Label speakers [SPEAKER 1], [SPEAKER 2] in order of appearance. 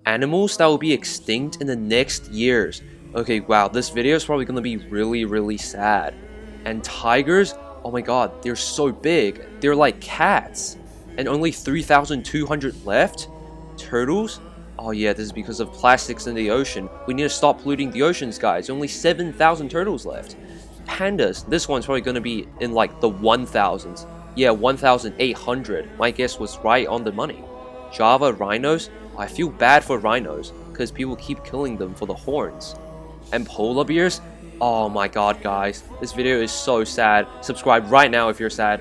[SPEAKER 1] Animals that will be extinct in the next years. Okay, wow, this video is probably gonna be really sad. And tigers, oh my god, they're so big. They're like cats. And only 3,200 left? Turtles? Oh yeah, this is because of plastics in the ocean. We need to stop polluting the oceans, guys. Only 7,000 turtles left. Pandas, this one's probably gonna be in like the 1,000s. Yeah, 1,800. My guess was right on the money. Java rhinos? I feel bad for rhinos, because people keep killing them for the horns. And polar bears? Oh my god, guys. This video is so sad. Subscribe right now if you're sad.